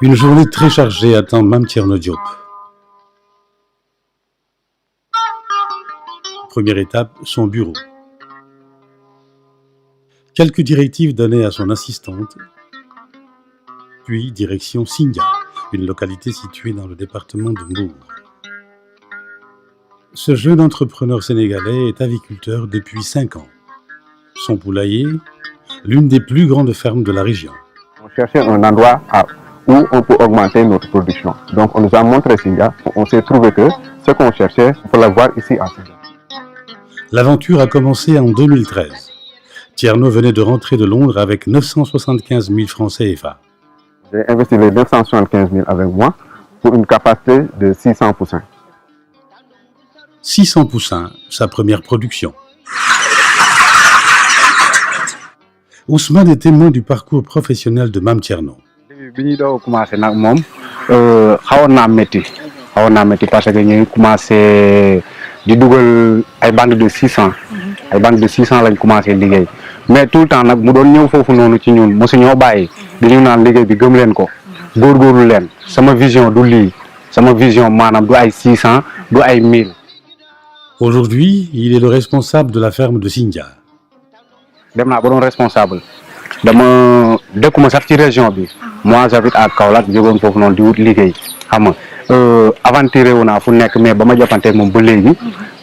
Une journée très chargée attend Mame Thierno Diop. Première étape, son bureau. Quelques directives données à son assistante, puis direction Sindia, une localité située dans le département de Mbour. Ce jeune entrepreneur sénégalais est aviculteur depuis 5 ans. Son poulailler, l'une des plus grandes fermes de la région. On cherchait un endroit où on peut augmenter notre production. Donc on nous a montré Sindia. On s'est trouvé que ce qu'on cherchait, on peut l'avoir ici à Sindia. L'aventure a commencé en 2013. Thierno venait de rentrer de Londres avec 975 000 francs CFA. J'ai investi les 975 000 avec moi pour une capacité de 600 poussins. 600 poussins, sa première production. Ousmane est témoin du parcours professionnel de Mame Thierno. bi ñuy doog a commencé nag moom xawoon naa métti parce que ñu ngi commencé di dugal ay bandes de 600 ay bandes de 600 lañ commencé liggéey mais tout le temps nag mu doon ñëw foofu noonu ci ñun mosu ñoo bàyyi di ñu naan liggéey bi gëm leen ko góorgóorlu leen sama vision du lii sama vision maanaam du ay 600 du ay 1000. Aujourd'hui, il est le responsable de la ferme de Sindia. dem naa ba doon responsable dama dëkkuma sax ci région bi moi j'habite à Kaolack jógoon foofu noonu di wut liggéey xam nga aventuré wu naa fu nekk mais ba ma jàppante moom ba léegi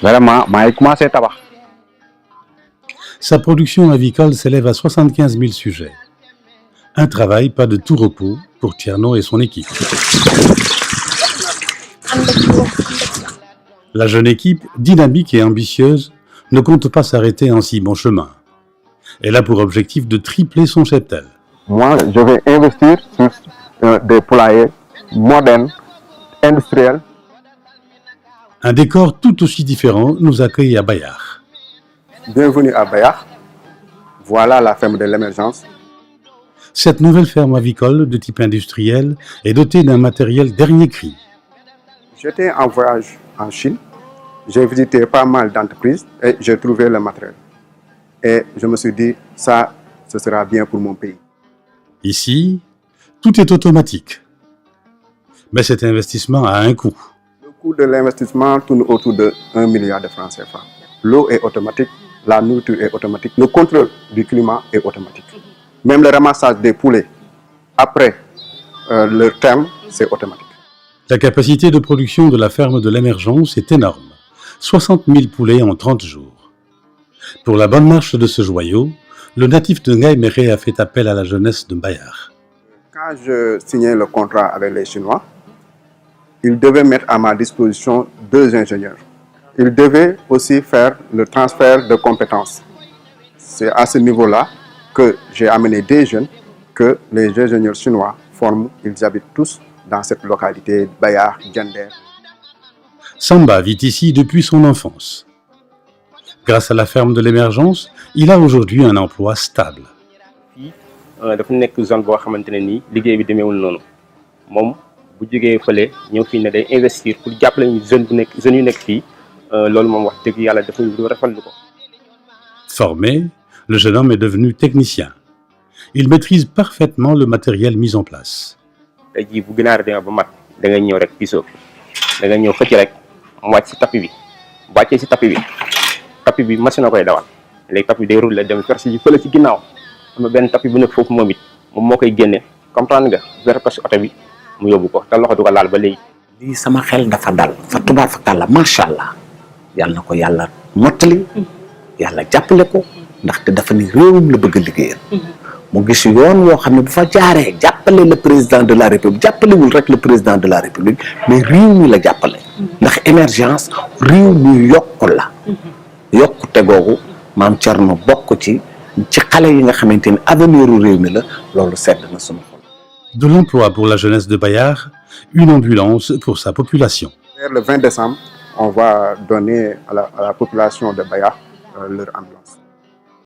vraiment maa ngi commencé tabax. Sa production avicole s'élève à 75 000 sujets. Un travail, pas de tout repos pour Thierno et son équipe. La jeune équipe, dynamique et ambitieuse, ne compte pas s'arrêter en si bon chemin. Elle a pour objectif de tripler son cheptel. Moi, je vais investir sur des poulaillers modernes, industriels. Un décor tout aussi différent nous accueille à Bayar. Bienvenue à Bayar. Voilà la ferme de l'émergence. Cette nouvelle ferme avicole de type industriel est dotée d'un matériel dernier cri. J'étais en voyage en Chine. J'ai visité pas mal d'entreprises et j'ai trouvé le matériel. Et je me suis dit, ça, ce sera bien pour mon pays. Ici, tout est automatique. Mais cet investissement a un coût. Le coût de l'investissement tourne autour de 1 milliard de francs CFA. L'eau est automatique, la nourriture est automatique, le contrôle du climat est automatique. Même le ramassage des poulets, après leur terme, c'est automatique. La capacité de production de la ferme de l'émergence est énorme. 60 000 poulets en 30 jours. Pour la bonne marche de ce joyau, le natif de Ngaïméré a fait appel à la jeunesse de Bayar. Quand je signais le contrat avec les Chinois, ils devaient mettre à ma disposition 2 ingénieurs. Ils devaient aussi faire le transfert de compétences. C'est à ce niveau-là que j'ai amené des jeunes que les ingénieurs chinois forment. Ils habitent tous dans cette localité, Bayar, Diender. Samba vit ici depuis son enfance. Grâce à la ferme de l'émergence, il a aujourd'hui un emploi stable. fii dafa nekk zone boo xamante ne nii liggéey bi demeewul noonu moom bu jógee fële ñëw fii ne day investir pour jàppale ñu jeunes yu nekk fii loolu moom wax dëgg yàlla dafa ñu rafetlu ko. Formé, le jeune homme est devenu technicien. Il maîtrise parfaitement le matériel mis en place. tey jii bu ginaar demee ba mat da ngay ñëw rek pisoo da ngay ñëw xëcc rek mu wàcc si tapis bi bu wàccee si tapis bi machine a koy dawal léegi tapis bi day rouler dem verse yi fële ci ginnaaw am na benn tapis bu nekk foofu moom it moom moo koy génne comprendre nga verse ko si oto bi mu yóbbu ko te loxo du ko laal ba léegi. lii sama xel dafa dal fa tubaar fa kàlla macha allah yàlla na ko yàlla mottali yàlla jàppale ko ndaxte dafa ni réewum la bëgg a liggéeyal mu gis yoon woo xam ne bu fa jaaree jàppale le président de la république jàppalewul rek le président de la république mais réew mi la jàppale ndax émergence réew mi yokku la yokkute googu Mame Thierno bokk ci xale yi nga xamante ni avenir u réew mi la loolu sedd na sunu xol. De l'emploi pour la jeunesse de Bayar, une ambulance pour sa population. Vers le 20 décembre, on va donner à la population de Bayar leur ambulance.